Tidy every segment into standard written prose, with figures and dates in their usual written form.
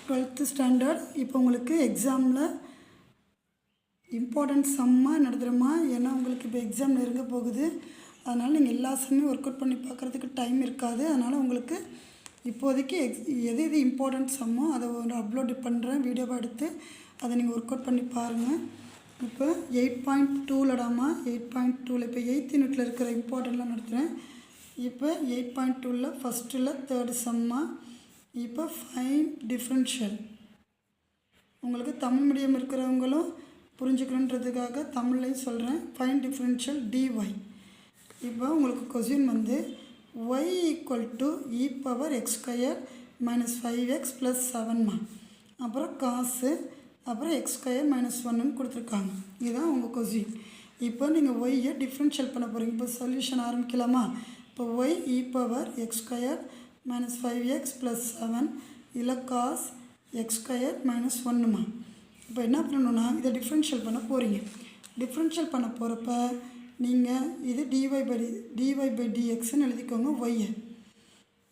12th standard இப்போ உங்களுக்கு எக்ஸாமில் இம்பார்ட்டன்ட் சம்மாக நடத்துகிறோமா, ஏன்னா உங்களுக்கு இப்போ எக்ஸாம் நெருங்க போகுது. அதனால் நீங்கள் எல்லா சம்மையும் ஒர்க் அவுட் பண்ணி பார்க்குறதுக்கு டைம் இருக்காது. அதனால் உங்களுக்கு இப்போதைக்கு எது எது இம்பார்ட்டன்ட் சம்மோ அதை ஒரு அப்லோடு பண்ணுறேன், வீடியோவாக எடுத்து அதை நீங்கள் ஒர்க் அவுட் பண்ணி பாருங்கள். இப்போ 8.2லடாமா 8.2ல் இப்போ 8th யூனிட்டில் இருக்கிற இம்பார்ட்டன்ட்லாம் நடத்துகிறேன். இப்போ 8.2ல் ஃபஸ்ட்டில் தேர்டு சம்மா. இப்போ ஃபைண்ட் டிஃப்ரென்ஷியல். உங்களுக்கு தமிழ் மீடியம் இருக்கிறவங்களும் புரிஞ்சுக்கணுன்றதுக்காக தமிழ்லையும் சொல்கிறேன். Find differential dy. இப்போ உங்களுக்கு கொஸ்டின் வந்து y = e⁻x² - 5x + 7 அப்புறம் காசு அப்புறம் x² - 1ன்னு கொடுத்துருக்காங்க. இதுதான் உங்கள் கொஸ்டின். இப்போ நீங்கள் ஒய்யை டிஃப்ரென்ஷியல் பண்ண போகிறீங்க. இப்போ சொல்யூஷன் ஆரம்பிக்கலாமா? இப்போ y e⁻x² - 5x + 7 இதில் காஸ் x² - 1 இப்போ என்ன பண்ணணுன்னா இதை டிஃப்ரென்ஷியல் பண்ண போகிறீங்க. டிஃப்ரென்ஷியல் பண்ண போகிறப்ப நீங்கள் இது dy/dxன்னு எழுதிக்கோங்க ஒய்யை.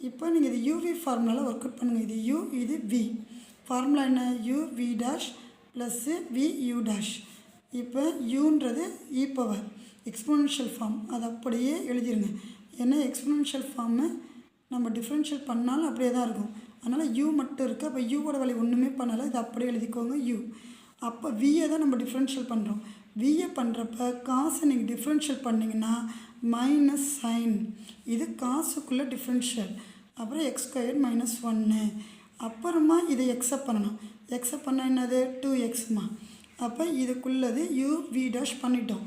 இப்போ நீங்கள் இது uv ஃபார்முலாவில் ஒர்க் அவுட் பண்ணுங்கள். இது u, இது v. ஃபார்முலா என்ன? uv' + vu'. இப்போ uன்றது e பவர் எக்ஸ்போனென்ஷியல் ஃபார்ம், அதை அப்படியே எழுதிருங்க. ஏன்னா எக்ஸ்போனென்ஷியல் ஃபார்மு நம்ம டிஃப்ரென்ஷியல் பண்ணாலும் அப்படியே தான் இருக்கும். அதனால் u மட்டும் இருக்குது. அப்போ யூவோட வேல்யூ ஒன்றுமே பண்ணலை, இது அப்படியே எழுதிக்கோங்க u. அப்போ vயை தான் நம்ம டிஃப்ரென்ஷியல் பண்ணுறோம். vயை பண்ணுறப்ப காசை நீங்கள் டிஃப்ரென்ஷியல் பண்ணிங்கன்னா மைனஸ் சைன், இது காசுக்குள்ளே டிஃப்ரென்ஷியல். அப்புறம் x² - 1. அப்புறமா இதை எக்ஸப்ட் பண்ணணும். எக்ஸப்ட் பண்ணால் என்னது? 2x. அப்போ இதுக்குள்ளது uv' பண்ணிட்டோம்.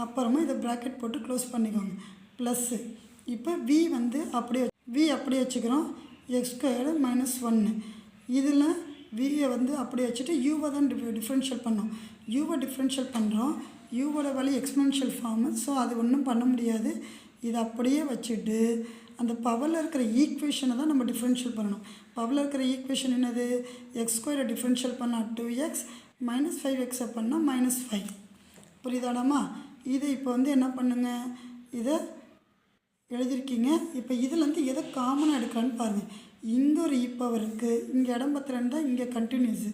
அப்புறமா இதை ப்ராக்கெட் போட்டு க்ளோஸ் பண்ணிக்கோங்க. ப்ளஸ்ஸு. இப்போ v வந்து அப்படியே வச்சுக்கிறோம். x² - 1. இதில் vயை வந்து அப்படியே வச்சுட்டு யூவை தான் டிஃப்ரென்ஷியல் பண்ணோம். யூவை டிஃப்ரென்ஷியல் பண்ணுறோம். யூவோட வேல்யூ எக்ஸ்போனென்ஷியல் ஃபார்மு, ஸோ அது ஒன்றும் பண்ண முடியாது. இதை அப்படியே வச்சுட்டு அந்த பவரில் இருக்கிற ஈக்குவேஷனை தான் நம்ம டிஃப்ரென்ஷியல் பண்ணணும். பவரில் இருக்கிற ஈக்குவேஷன் என்னது? x² டிஃப்ரென்ஷியல் பண்ணால் 2x - 5x பண்ணால் -5. புரியுதாடாமா? இது இப்போ வந்து என்ன பண்ணுங்க, இதை எழுதியிருக்கீங்க. இப்போ இதுலேருந்து எதை காமனாக எடுக்கலான்னு பாருங்கள். இங்கே ஒரு e⁻ இருக்குது, இங்கே இடம் பத்திரண்டா, இங்கே கண்டினியூஸு,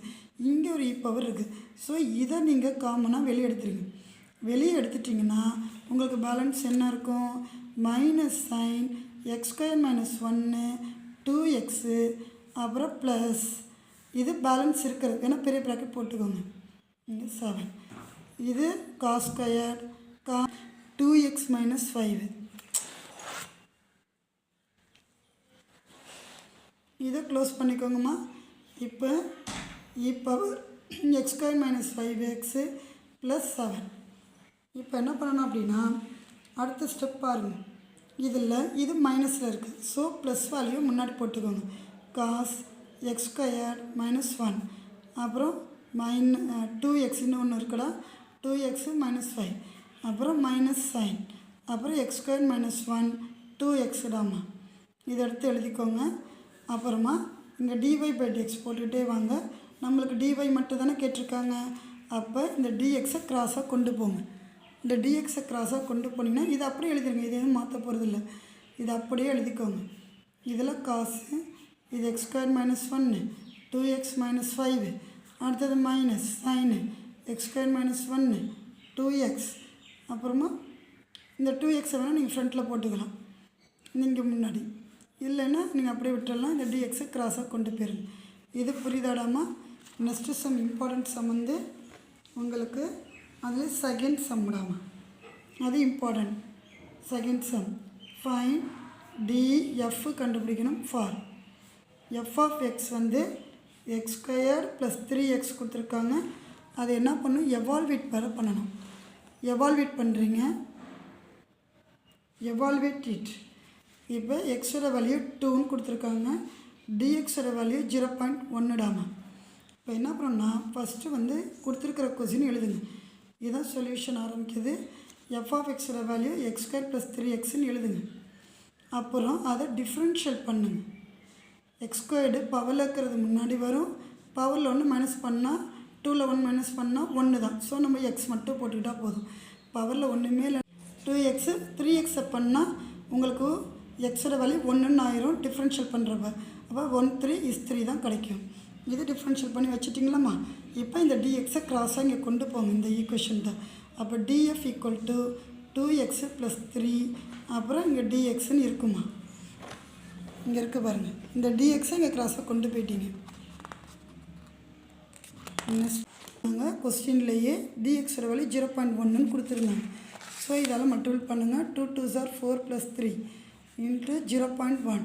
இங்கே ஒரு e⁻ இருக்குது. ஸோ இதை நீங்கள் காமனாக வெளியே எடுத்துருங்க. வெளியே எடுத்துட்டிங்கன்னா உங்களுக்கு பேலன்ஸ் என்ன இருக்கும்? மைனஸ் சைன் x² - 1 2x அப்புறம் ப்ளஸ் இது பேலன்ஸ் இருக்கிறது. ஏன்னா பெரிய ப்ராக்கெட் போட்டுக்கோங்க. இங்கே 7. இது cos² 2x - 5. இதை க்ளோஸ் பண்ணிக்கோங்கம்மா. இப்போ e⁻x² - 5x + 7. இப்போ என்ன பண்ணணும் அப்படின்னா அடுத்த ஸ்டெப் பாருங்கள். இதில் இது மைனஸில் இருக்குது, ஸோ ப்ளஸ் வேல்யூ முன்னாடி போட்டுக்கோங்க. காஸ் x² - 1 அப்புறம் 2x ஒன்று இருக்குடா, 2x - 5 அப்புறம் மைனஸ் சைன் அப்புறம் x² - 1 2x இதை எடுத்து எழுதிக்கோங்க. அப்புறமா இங்கே dy/dx போட்டுகிட்டே வாங்க. நம்மளுக்கு dy மட்டும் தானே கேட்டிருக்காங்க. அப்போ இந்த dxஐ கிராஸாக கொண்டு போங்க. இந்த dxஐ கிராஸாக கொண்டு போனீங்கன்னா இதை அப்படியே எழுதிருங்க. இது எதுவும் மாற்ற போகிறதில்ல, இதை அப்படியே எழுதிக்கோங்க. இதில் காசு, இது x² - 1 2x - 5 அடுத்தது மைனஸ் சைனு x² - 1 2x அப்புறமா இந்த 2xஐ வேணால் நீங்கள் ஃப்ரண்ட்டில் போட்டுக்கலாம், நீங்கள் முன்னாடி. இல்லைன்னா நீங்கள் அப்படியே விட்டுடலாம். இந்த dxஐ கிராஸாக கொண்டு போயிருங்க. இது புரியுதாடாமா? நெக்ஸ்ட்டு சம் இம்பார்ட்டன்ட் சம் வந்து உங்களுக்கு அதில் செகண்ட் சம்டாமா, அது important. Second sum fine df கண்டுபிடிக்கணும். ஃபார் f(x) வந்து x² + 3x கொடுத்துருக்காங்க. அது என்ன பண்ணணும்? எவால்வேட் பண்ணணும். எவால்வேட் பண்ணுறீங்க. Evaluate it. இப்போ எக்ஸோட வேல்யூ 2ன்னு கொடுத்துருக்காங்க, dxோட வேல்யூ 0.1டாமா. இப்போ என்ன பண்ணணும்னா ஃபஸ்ட்டு வந்து கொடுத்துருக்கிற கொஸ்டின் எழுதுங்க. இதுதான் சொல்யூஷன் ஆரம்பிக்குது. f(x)ஓட வேல்யூ x² + 3xன்னு எழுதுங்க. அப்புறம் அதை டிஃப்ரென்ஷியல் பண்ணுங்க. x² பவரில் இருக்கிறது முன்னாடி வரும், பவரில் 1 மைனஸ் பண்ணால் 2ல் 1 மைனஸ் பண்ணால் 1 தான். ஸோ நம்ம x மட்டும் போட்டுக்கிட்டால் போதும். பவரில் ஒன்றுமே இல்லை. 2x 3xஐ பண்ணால் உங்களுக்கு எக்ஸோட வேல்யூ 1ன்னு ஆயிரும் டிஃப்ரென்ஷியல் பண்ணுறப்ப. அப்போ 1 3 is 3 தான் கிடைக்கும். இது டிஃப்ரென்ஷியல் பண்ணி வச்சுட்டிங்களாம்மா. இப்போ இந்த dxஐ கிராஸாக இங்கே கொண்டு போங்க இந்த ஈக்குவேஷன் தான். அப்போ df ஈக்குவல் டு 2x + 3 அப்புறம் இங்கே dxன்னு இருக்குமா. இங்கே இருக்க பாருங்கள், இந்த dxஐ இங்கே கிராஸாக கொண்டு போயிட்டீங்க. நாங்கள் கொஸ்டின்லேயே dxோட வேல்யூ 0.1ன்னு கொடுத்துருந்தாங்க. ஸோ இதெல்லாம் மல்டிபிள் பண்ணுங்கள். 2 2s are 4 + 3 இன்ட்டு 0.1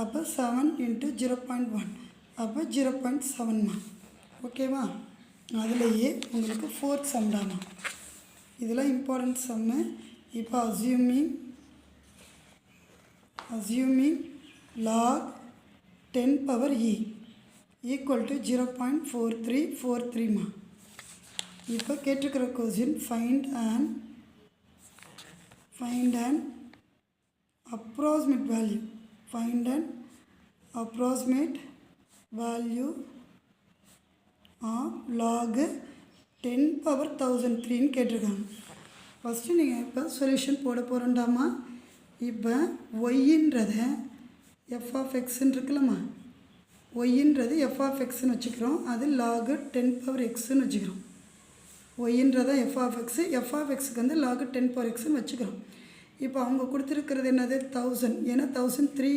அப்போ 7 இன்ட்டு 0.1 அப்போ 0.7மா. ஓகேவா. அதுலேயே உங்களுக்கு 4th சம்டாமா. இதெல்லாம் இம்பார்ட்டன்ட் சம்மு. இப்போ assuming log 10 power e equal to 0.4343மா. இப்போ கேட்டிருக்கிற question find an approximate value of log 10 power 1003ன்னு கேட்டிருக்காங்க. ஃபஸ்ட்டு நீங்கள் இப்போ சொல்யூஷன் போட போகிறோண்டாமா. இப்போ ஒய்ன்றதை f(x)ன்னு இருக்குல்லம்மா, ஒய்ன்றது f(x)ன்னு வச்சுக்கிறோம். அது log 10 power xன்னு வச்சுக்கிறோம். ஒய்ன்றதை f(x)க்கு வந்து log 10 power xன்னு வச்சுக்கிறோம். இப்போ அவங்க கொடுத்துருக்கிறது என்னது 1000. ஏன்னா 1003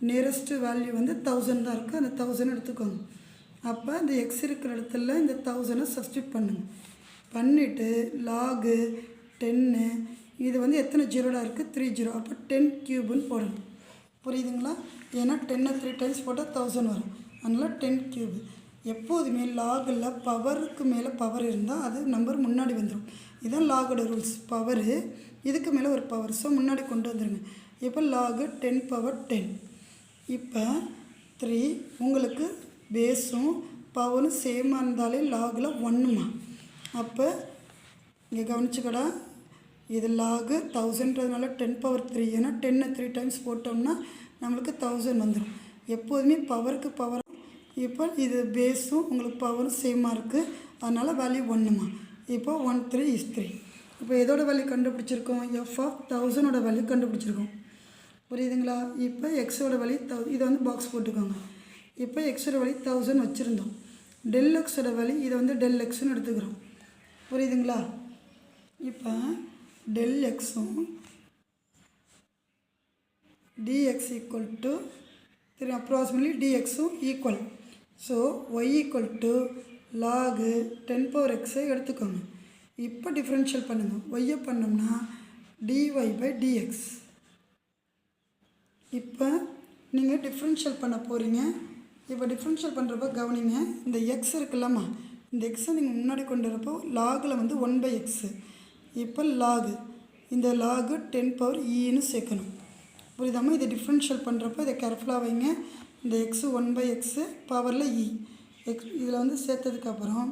நியரஸ்ட் வேல்யூ வந்து 1000 தான் இருக்குது. அந்த 1000 எடுத்துக்கோங்க. அப்போ இந்த எக்ஸ் இருக்கிற இடத்துல இந்த 1000 சப்ஸ்டியூட் பண்ணுங்கள். பண்ணிவிட்டு log 10 இது வந்து எத்தனை ஜீரோடாக இருக்குது 3 0. அப்போ 10 கியூப்னு போடணும். புரியுதுங்களா. ஏன்னா 10 3 டைம்ஸ் போட்டால் 1000 வரும். அதனால் 10 கியூப். எப்போதுமே லாகில் பவருக்கு மேலே பவர் இருந்தால் அது நம்பர் முன்னாடி வந்துடும். இதுதான் லாகோட ரூல்ஸ். பவரு இதுக்கு மேலே ஒரு பவர், ஸோ முன்னாடி கொண்டு வந்துடுங்க. இப்போ log 10 power 10. இப்போ 3 உங்களுக்கு பேஸும் பவரும் சேமாக இருந்தாலே லாகில் 1மா. அப்போ இங்கே கவனிச்சுக்கடா, இது log 1000ன்றதுனால 10 power 3. ஏன்னா 10 3 டைம்ஸ் போட்டோம்னா நம்மளுக்கு 1000 வந்துடும். எப்போதுமே பவருக்கு பவர். இப்போ இது பேஸும் உங்களுக்கு பவரும் சேமாக இருக்குது, அதனால் வேல்யூ 1மா. இப்போ 1 3 is 3. இப்போ எதோட வேல்யூ கண்டுபிடிச்சிருக்கோம், f(1000)ஓட வேல்யூ கண்டுபிடிச்சிருக்கோம். புரியுதுங்களா. இப்போ எக்ஸோட வேல்யூ 1000. இதை வந்து பாக்ஸ் போட்டுக்கோங்க. இப்போ எக்ஸோட வேல்யூ 1000 வச்சுருந்தோம். ΔXோட வேல்யூ இதை வந்து ΔXன்னு எடுத்துக்கிறோம். புரியுதுங்களா. இப்போ ΔXும் dx ஈக்குவல் டு அப்ராக்சிமேட்லி dxும் equal. So y equal to log 10 power xஐ எடுத்துக்கோங்க. இப்போ டிஃப்ரென்ஷியல் பண்ணுங்கள். ஒய்யை பண்ணோம்னா dy/dx. இப்போ நீங்கள் டிஃப்ரென்ஷியல் பண்ண போகிறீங்க. இப்போ டிஃப்ரென்ஷியல் பண்ணுறப்ப கவனிங்க, இந்த எக்ஸ் இருக்குல்லம்மா, இந்த எக்ஸை நீங்கள் முன்னாடி கொண்டு வரப்போ லாகில் வந்து 1/x. இப்போ லாகு இந்த log 10 power eன்னு சேர்க்கணும். புரியுதாம்மா. இதை டிஃப்ரென்ஷியல் பண்ணுறப்போ இதை கேர்ஃபுல்லாக வைங்க. இந்த எக்ஸு 1/x பவரில் e எக்ஸ் இதில் வந்து சேர்த்ததுக்கப்புறம்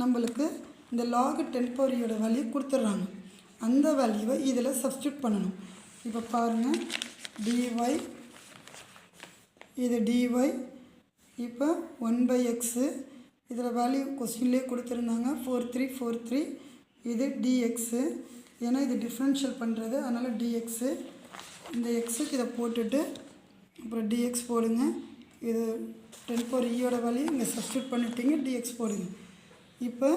நம்மளுக்கு இந்த log 10 power eயோட வேல்யூ கொடுத்துட்றாங்க. அந்த வேல்யூவை இதில் சப்ஸ்டியூட் பண்ணணும். இப்போ பாருங்கள், dy இது dy. இப்போ 1/x இதில் வேல்யூ கொஸ்டின்லேயே கொடுத்துருந்தாங்க 4343. இது dx. ஏன்னா இது டிஃப்ரென்ஷியல் பண்ணுறது, அதனால் dx. இந்த எக்ஸுக்கு இதை போட்டுட்டு அப்புறம் dx போடுங்க. இது 10 power eயோட வேல்யூ இங்கே சப்ஸ்டியூட் பண்ணிட்டீங்க, dx போடுங்க. இப்போ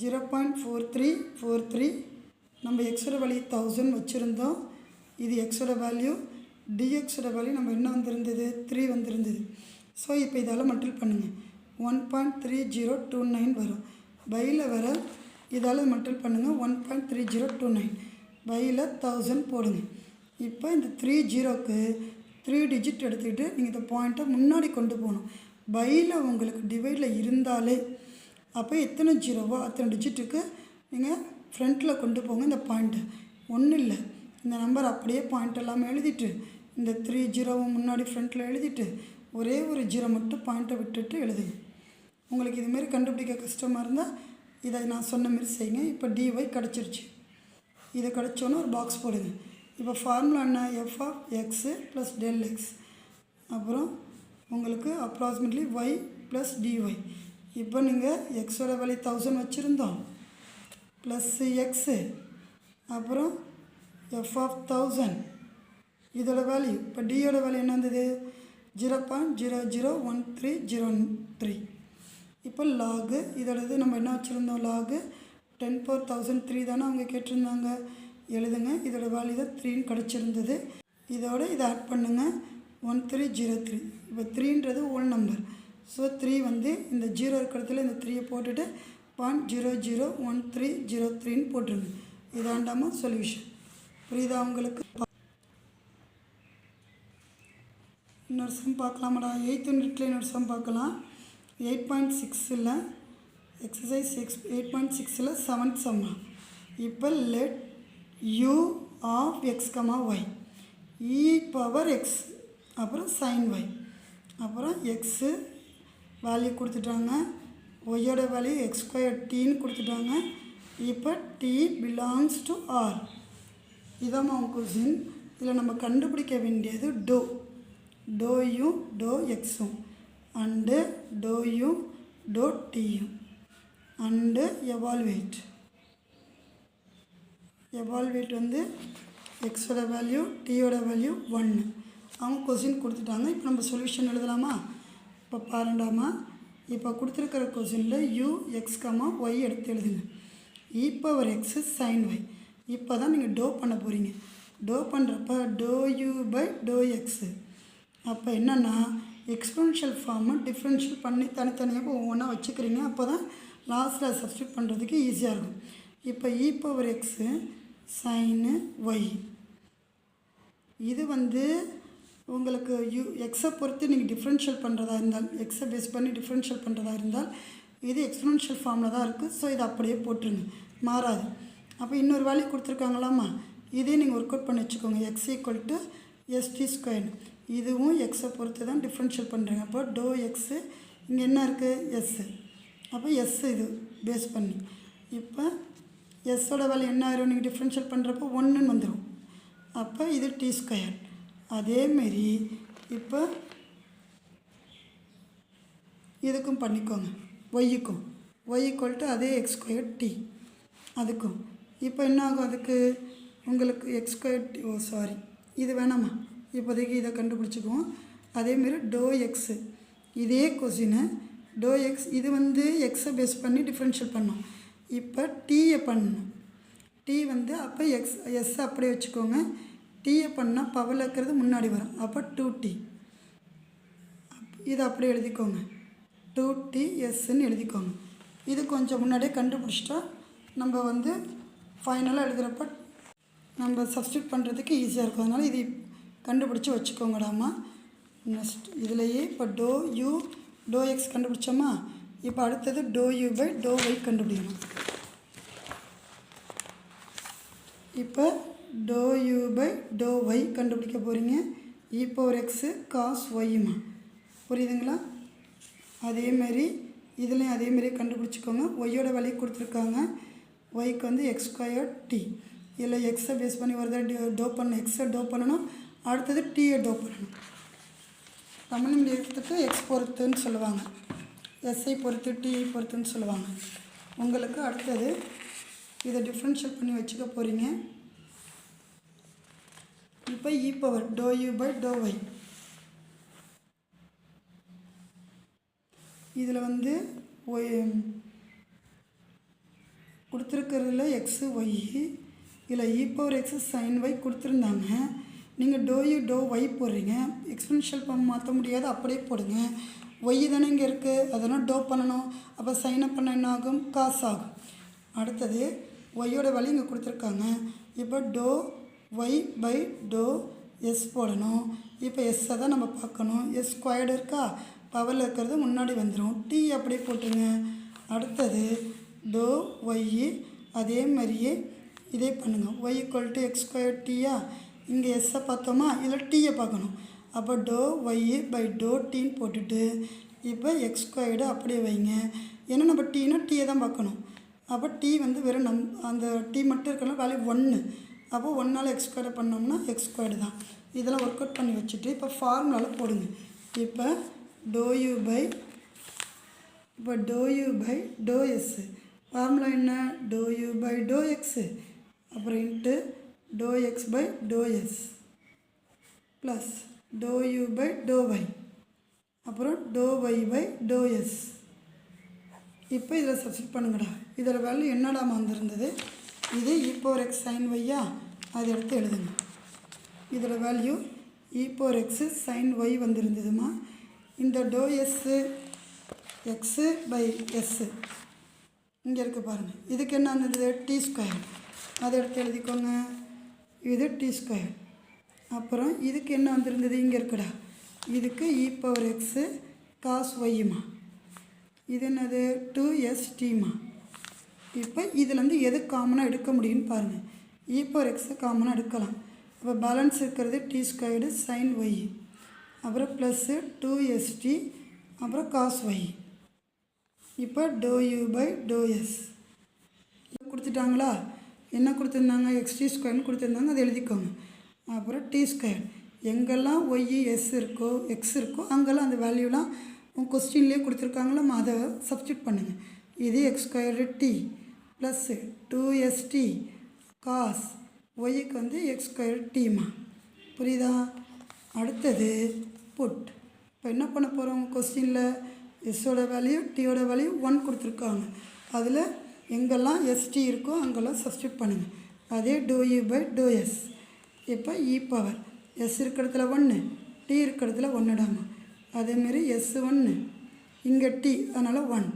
0.4343 நம்ம எக்ஸோட வேல்யூ 1000 வச்சுருந்தோம். இது எக்ஸோட வேல்யூ. dxோட வேல்யூ நம்ம என்ன வந்திருந்தது 3 வந்திருந்தது. ஸோ இப்போ இதால் மல்டிபிள் பண்ணுங்கள். 1.3029 வரும். பையில் வர இதால் மல்டிபிள் பண்ணுங்கள். 1.3029 பையில் 1000 போடுங்க. இப்போ இந்த 30க்கு 3 டிஜிட் எடுத்துக்கிட்டு நீங்கள் இந்த பாயிண்ட்டை முன்னாடி கொண்டு போகணும். பையில் உங்களுக்கு டிவைடில் இருந்தாலே அப்போ எத்தனை ஜீரோவோ அத்தனை டிஜிட்டுக்கு நீங்கள் ஃப்ரண்ட்டில் கொண்டு போங்க. இந்த பாயிண்ட்டு ஒன்றும் இல்லை, இந்த நம்பர் அப்படியே பாயிண்ட் எல்லாமே எழுதிட்டு இந்த 3 ஜீரோவும் முன்னாடி ஃப்ரண்ட்டில் எழுதிட்டு ஒரே ஒரு ஜீரோ மட்டும் பாயிண்ட்டை விட்டுட்டு எழுதுங்க. உங்களுக்கு இதுமாரி கண்டுபிடிக்க கஷ்டமாக இருந்தால் இதை நான் சொன்ன மாரி செய்யுங்க. இப்போ dy கிடச்சிருச்சு. இதை கிடச்சோன்னு ஒரு பாக்ஸ் போடுங்க. இப்போ ஃபார்முலா என்ன, f(x) + ΔX. அப்புறம் உங்களுக்கு அப்ராக்சிமேட்லி y + dy. இப்போ நீங்கள் எக்ஸோட வேல்யூ 1000 வச்சுருந்தோம் ப்ளஸ் எக்ஸு, அப்புறம் f(1000) இதோட வேல்யூ. இப்போ டியோட வேல்யூ என்ன வந்தது 0.001303. இப்போ லாகு இதோடது நம்ம என்ன வச்சுருந்தோம், லாகு 10^1003 தானே அவங்க கேட்டிருந்தாங்க. எழுதுங்க. இதோட வேல்யூ தான் 3ன்னு கிடச்சிருந்தது. இதோட இதை ஆட் பண்ணுங்கள் 1303. இப்போ 3ன்றது ஹோல் நம்பர். ஸோ 3 வந்து இந்த 0 இருக்கிற இடத்துல இந்த 3யை போட்டுட்டு 0.001303ன்னு போட்டுருங்க. இதாண்டாமல் சொல்யூஷன். புரியுதா உங்களுக்கு? இன்னொரு சம் பார்க்கலாமாடா? 8th யூனிட்டில் இன்னொரு சம் பார்க்கலாம். 8.6ல் எக்ஸசைஸ் 8.6ல் 7th சம்மா. இப்போ let u of x comma y e power x அப்புறம் சைன் ஒய் அப்புறம் எக்ஸு வேல்யூ கொடுத்துட்டாங்க, ஒய்யோட வேல்யூ x² tன்னு கொடுத்துட்டாங்க. இப்போ t பிலாங்ஸ் டு ஆர். இதான் அவங்க கொஸ்டின். இதில் நம்ம கண்டுபிடிக்க வேண்டியது டோயும் டோ எக்ஸும் அண்டு டோயும் டோ டீயும் அண்டு எவால்வேட் வந்து எக்ஸோட வேல்யூ டீயோட வேல்யூ 1. அவங்க கொஸ்டின் கொடுத்துட்டாங்க. இப்போ நம்ம சொல்யூஷன் எழுதலாமா? இப்போ பாருண்டாமா, இப்போ கொடுத்துருக்கிற கொஸ்டினில் u x, y எடுத்து எழுதுங்க. e power x sin y. இப்போ தான் நீங்கள் டோ பண்ண போகிறீங்க. டோ பண்ணுறப்ப doe u by to x. அப்போ என்னென்னா எக்ஸ்பொனென்ஷியல் ஃபார்மை டிஃப்ரென்ஷியல் பண்ணி தனித்தனியாக ஒவ்வொன்றா வச்சுக்கிறீங்க. அப்போ தான் லாஸ்ட்டில் சப்ஸ்டியூட் பண்ணுறதுக்கு ஈஸியாக இருக்கும். இப்போ e power x sine y. இது வந்து உங்களுக்கு எக்ஸை பொறுத்து நீங்கள் டிஃப்ரென்ஷியல் பண்ணுறதா இருந்தால், எக்ஸை பேஸ் பண்ணி டிஃப்ரென்ஷியல் பண்ணுறதா இருந்தால் இது எக்ஸ்பொனென்ஷியல் ஃபார்மில் தான் இருக்குது. ஸோ இதை அப்படியே போட்டுருங்க, மாறாது. அப்போ இன்னொரு வேல்யூ கொடுத்துருக்காங்களாமா, இதே நீங்கள் ஒர்க் அவுட் பண்ணி வச்சுக்கோங்க. x = st². இதுவும் எக்ஸை பொறுத்து தான் டிஃப்ரென்ஷியல் பண்ணுறீங்க. அப்போ டோ எக்ஸு இங்கே என்ன இருக்குது, எஸ்ஸு. அப்போ எஸ் இது பேஸ் பண்ணி இப்போ எஸ்ஸோட வேல்யூ என்ன ஆயிரும், நீங்கள் டிஃப்ரென்ஷியல் பண்ணுறப்போ 1ன்னு வந்துடும். அப்போ இது t². அதேமாரி இப்போ இதுக்கும் பண்ணிக்கோங்க, ஒய்யுக்கும் y = அதே x² t அதுக்கும். இப்போ என்ன ஆகும், அதுக்கு உங்களுக்கு x², இது வேணாமா, இப்போதைக்கு இதை கண்டுபிடிச்சிக்குவோம். அதேமாரி டோ எக்ஸு இதே கொஸ்டினை டோ எக்ஸ் இது வந்து எக்ஸை பேஸ் பண்ணி டிஃப்ரென்ஷியல் பண்ணோம். இப்போ டீயை பண்ணணும். டி வந்து அப்போ எஸ் அப்படியே வச்சுக்கோங்க. டீயை பண்ணால் பவரில் இருக்கிறது முன்னாடி வரும். அப்போ 2t இதை அப்படியே எழுதிக்கோங்க. 2t எஸ்ன்னு எழுதிக்கோங்க. இது கொஞ்சம் முன்னாடியே கண்டுபிடிச்சிட்டா நம்ம வந்து ஃபைனலாக எழுதுகிறப்ப நம்ம சப்ஸ்டியூட் பண்ணுறதுக்கு ஈஸியாக இருக்கும். அதனால் இது கண்டுபிடிச்சி வச்சுக்கோங்கடாமா. நெக்ஸ்ட் இதுலேயே இப்போ டோ யூ டோ எக்ஸ் கண்டுபிடிச்சோமா. இப்போ அடுத்தது doe u by to y கண்டுபிடிக்கணும். இப்போ to u by to y கண்டுபிடிக்க போகிறீங்க. e பவர் எக்ஸு காஸ் ஒய்யுமா, புரியுதுங்களா? அதேமாரி இதுலேயும் அதேமாரி கண்டுபிடிச்சிக்கோங்க. ஒய்யோட வேல்யூ கொடுத்துருக்காங்க. ஒய்க்கு வந்து x² t. இதில் எக்ஸை பேஸ் பண்ணி ஒரு தடவை டோ பண்ணணும், எக்ஸை டோ பண்ணணும், அடுத்தது டீயை டோ பண்ணணும். தமிழ் மீடியத்துக்கு எக்ஸ் பொறுத்துன்னு சொல்லுவாங்க, எஸ்ஐ பொறுத்து டிஐ பொறுத்துன்னு சொல்லுவாங்க. உங்களுக்கு அடுத்தது இதை டிஃப்ரென்ஷியல் பண்ணி வச்சுக்க போகிறீங்க. இப்போ e power do u by to y. இதில் வந்து ஒய் கொடுத்துருக்கிறதுல எக்ஸு ஒய், இதில் e power x sine y கொடுத்துருந்தாங்க. நீங்கள் டோ யூ டோ ஒய் போடுறீங்க. எக்ஸ்பொனென்ஷியல் ஃபார்ம் மாற்ற முடியாது, அப்படியே போடுங்க. ஒய் தானே இங்கே இருக்குது, அதெல்லாம் டோ பண்ணணும். அப்போ சைனை பண்ண என்ன ஆகும், காசு ஆகும். அடுத்தது ஒய்யோட வேல்யூ இங்கே கொடுத்துருக்காங்க. இப்போ doe y by to s போடணும். இப்போ எஸ்ஸை தான் நம்ம பார்க்கணும். s² இருக்கா, பவரில் இருக்கிறது முன்னாடி வந்துடும். டி அப்படியே போட்டுருங்க. அடுத்தது டோ ஒய் அதே மாதிரியே இதே பண்ணுங்கள். ஒய் = x² tயா, இங்கே எஸ்ஸை பார்த்தோமா, இதில் டீயை பார்க்கணும். அப்போ டோ ஒய் பை டோ டீன்னு போட்டுட்டு இப்போ x² அப்படியே வைங்க. ஏன்னா நம்ம டீனா டீயை தான் பார்க்கணும். அப்போ டி வந்து வெறும் அந்த டி மட்டும் இருக்கலாம், வேல்யூ 1. அப்போ 1ஆல் x² பண்ணோம்னா x² தான். இதெல்லாம் ஒர்க் அவுட் பண்ணி வச்சுட்டு இப்போ ஃபார்முலாவில் போடுங்க. இப்போ to u by do s formula என்ன, to u by to x அப்புறம் into do x by to s plus do u by to y அப்புறம் do y by to s. இப்போ இதில் சப்ஸ்டிட் பண்ணுங்கடா. இதோட வேல்யூ என்னடாமா வந்திருந்தது? இது இ பவர் எக்ஸ் சைன் ஒய்யா, அதை எடுத்து எழுதுங்க. இதோட value e power x sine y வந்துருந்ததுமா. இந்த do s x by s இங்கே இருக்குது பாருங்கள். இதுக்கு என்ன வந்தது? T square. அதை எடுத்து எழுதிக்கோங்க. இது டி ஸ்கொயர். அப்புறம் இதுக்கு என்ன வந்திருந்தது? இங்கே இருக்குடா. இதுக்கு இ பவர் எக்ஸு காஸ் ஒய்யுமா. இது என்னது? 2st. இப்போ இதுலேருந்து எது காமனாக எடுக்க முடியும்னு பாருங்கள். இ பவர் எக்ஸை காமனாக எடுக்கலாம். அப்போ பேலன்ஸ் இருக்கிறது டி ஸ்கொயர்டு சைன் ஒய், அப்புறம் ப்ளஸ்ஸு 2st, அப்புறம் காஸ் ஒய். இப்போ to u by to s கொடுத்துட்டாங்களா? என்ன கொடுத்துருந்தாங்க? எக்ஸ்டி ஸ்கொயர்னு கொடுத்துருந்தாங்க, அதை எழுதிக்கோங்க. அப்புறம் டி ஸ்கொயர். எங்கெல்லாம் ஒய் எஸ் இருக்கோ எக்ஸ் இருக்கோ அங்கெல்லாம் அந்த வேல்யூலாம் உங்கள் கொஸ்டின்லேயே கொடுத்துருக்காங்களோ அதை சப்ஸ்டியூட் பண்ணுங்கள். இது x squared t plus 2st cos ஒய்க்கு வந்து எக்ஸ் ஸ்கொயர் டீமா. புரியுதா? அடுத்தது புட். இப்போ என்ன பண்ண போகிறோம்? கொஸ்டினில் எஸ்ஸோட வேல்யூ டியோட வேல்யூ 1 கொடுத்துருக்காங்க. அதில் எங்கெல்லாம் எஸ்டி இருக்கோ அங்கெல்லாம் சப்ஸ்டியூட் பண்ணுங்கள். அதே doe u by to s. இப்போ இ பவர் எஸ் இருக்கிற இடத்துல 1, டி இருக்கிற இடத்துல 1டாமா. அதேமாரி எஸ் 1, இங்கே டி, அதனால் 1.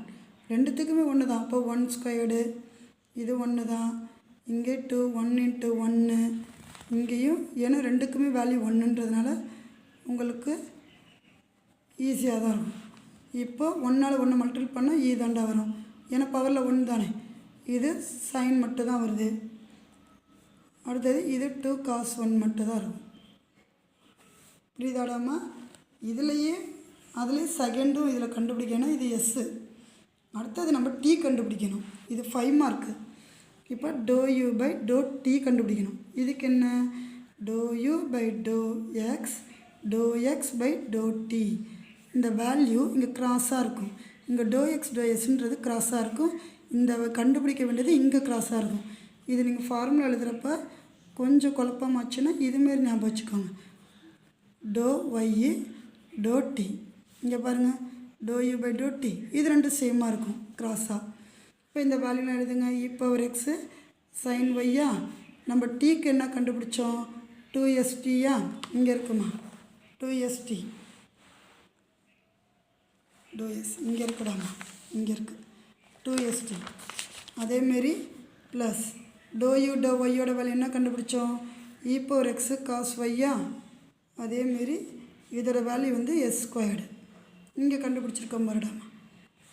ரெண்டுத்துக்குமே 1 தான். அப்போ 1 ஸ்கொயர்டு, இது 1 தான். இங்கே 2, 1 × 1, இங்கேயும் ஏன்னா ரெண்டுக்குமே வேல்யூ 1ன்றதுனால உங்களுக்கு ஈஸியாக தான் இருக்கும். இப்போ 1ஆல் 1 மல்டிபிள் பண்ணால் ஈ தாண்டா வரும். ஏன்னா பவரில் 1 தானே. இது சைன் மட்டும் தான் வருது. அடுத்தது இது 2 காஸ் 1 மட்டும் தான் இருக்கும். புரியுதாடாமா? இதுலேயே அதுலேயே செகண்டும் இதில் கண்டுபிடிக்கணும். இது எஸ்ஸு. அடுத்தது நம்ம டி கண்டுபிடிக்கணும். இது 5 மார்க்கு. இப்போ to u by doe t கண்டுபிடிக்கணும். இதுக்கு என்ன? To u by doe x, doe x by doe t. இந்த வேல்யூ இங்கே கிராஸாக இருக்கும். இங்கே டோ எக்ஸ் டோ எஸ்ன்றது கிராஸாக இருக்கும். இந்த கண்டுபிடிக்க வேண்டியது இங்கே கிராஸாக இருக்கும். இது நீங்கள் ஃபார்முலா எழுதுகிறப்ப கொஞ்சம் குழப்பமாச்சுன்னா இதுமாரி ஞாபகம் வச்சுக்கோங்க. Doe y doe t. இங்கே பாருங்கள், doe u by doe t. இது ரெண்டும் சேமாக இருக்கும் கிராஸாக. இப்போ இந்த வேல்யூலாம் எழுதுங்க. இ பவர் எக்ஸு சைன் ஒய்யா. நம்ம டீக்கு என்ன கண்டுபிடிச்சோம்? 2st. இங்கே இருக்குமா 2st. டோ எஸ் இங்கே இருக்குடாமா, இங்கே இருக்குது 2st. அதேமாரி ப்ளஸ் டோ யூ டோ ஒய்யோட வேல்யூ என்ன கண்டுபிடிச்சோம்? இ பவர் எக்ஸு காஸ் ஒய்யா. அதேமாரி இதோட வேல்யூ வந்து எஸ் ஸ்கொயர்டு இங்கே கண்டுபிடிச்சிருக்கோம் பாருடாமா.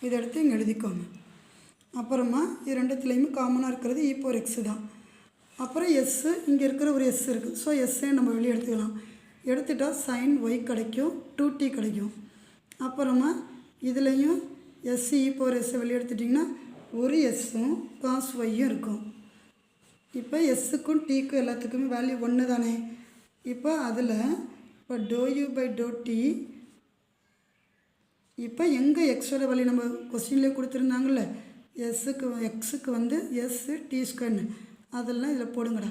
இதை எடுத்து இங்கே எழுதிக்கோங்க. அப்புறமா இது ரெண்டுத்துலேயுமே காமனாக இருக்கிறது இ பவர் எக்ஸு தான். அப்புறம் எஸ்ஸு இங்கே இருக்கிற ஒரு எஸ் இருக்குது. ஸோ எஸ்ஸே நம்ம வெளியே எடுத்துக்கலாம். எடுத்துட்டால் சைன் ஒய் கிடைக்கும், 2t கிடைக்கும். அப்புறமா இதுலேயும் எஸ் இ பவர் எஸ்ஸை வெளியே எடுத்துட்டிங்கன்னா ஒரு எஸ்ஸும் காஸ் ஒய்யும் இருக்கும். இப்போ எஸ்ஸுக்கும் டிக்கும் எல்லாத்துக்குமே வேல்யூ 1 தானே. இப்போ அதில் இப்போ to u by doe t. இப்போ எங்கே எக்ஸோட வேல்யூ நம்ம கொஸ்டின்லேயே கொடுத்துருந்தாங்கல்ல, எஸ்ஸுக்கு எக்ஸுக்கு வந்து எஸ்ஸு டி ஸ்கொயர்னு, அதெல்லாம் இதில் போடுங்கடா.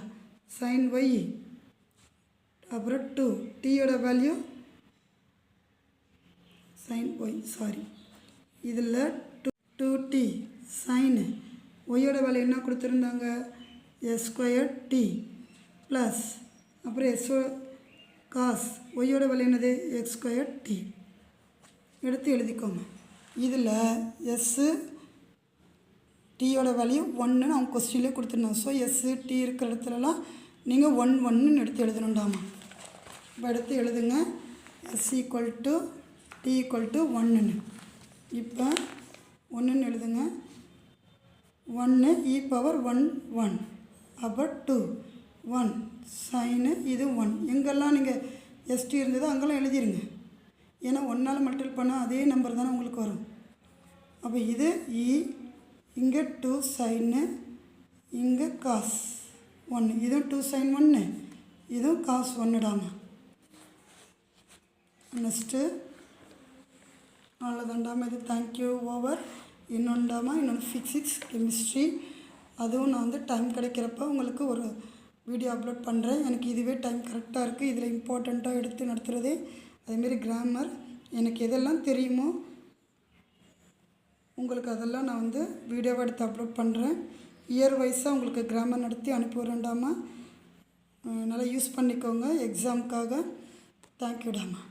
சைன் ஒய் அப்புறம் 2 டியோட வேல்யூ சைன் ஒய் இதில் 2t சைனு ஒய்யோட வேல்யூ என்ன கொடுத்துருந்தாங்க? எஸ் ஸ்கொயர் டி ப்ளஸ் அப்புறம் எஸ் காஸ் ஒய்யோட வேல்யூ என்னது? X square t. எடுத்து எழுதிக்கோங்க. இதில் எஸ்ஸு டியோட வேல்யூ 1ன்னு அவங்க கொஸ்டின்லேயே கொடுத்துருந்தாங்க. ஸோ எஸ்ஸு டி இருக்கிற இடத்துலலாம் நீங்கள் 1 எடுத்து எழுதணுண்டாமா. இப்போ எடுத்து எழுதுங்க. எஸ் equal to t equal to 1. இப்போ 1 எழுதுங்க. 1 இ பவர் 1 அப்போ 2 1 சைனு இது 1. எங்கெல்லாம் நீங்கள் எஸ்டி இருந்ததோ அங்கெல்லாம் எழுதிருங்க. ஏன்னா 1ஆல் மல்டிபிள் பண்ணால் அதே நம்பர் தானே உங்களுக்கு வரும். அப்போ இது இ, இங்கே 2 சைனு, இங்கே காஸ் 1. இதுவும் 2 சைன் 1, இதுவும் காஸ் 1டாமா. நெக்ஸ்ட்டு அவ்வளோதாண்டாமா. இது தேங்க்யூ ஓவர். இன்னொன்றாமா இன்னொன்று ஃபிசிக்ஸ் கெமிஸ்ட்ரி, அதுவும் நான் வந்து டைம் கிடைக்கிறப்ப உங்களுக்கு ஒரு வீடியோ அப்லோட் பண்ணுறேன். எனக்கு இதுவே டைம் கரெக்டாக இருக்குது. இதில் இம்பார்ட்டண்ட்டாக எடுத்து நடத்துகிறது. அதேமாரி கிராமர், எனக்கு எதெல்லாம் தெரியுமோ உங்களுக்கு அதெல்லாம் நான் வந்து வீடியோவை எடுத்து அப்லோட் பண்ணுறேன். இயர் வைஸாக உங்களுக்கு கிராமர் நடத்தி அனுப்பி விட்றேன்டாமா. நல்லா யூஸ் பண்ணிக்கோங்க எக்ஸாமுக்காக. தேங்க்யூடாமா.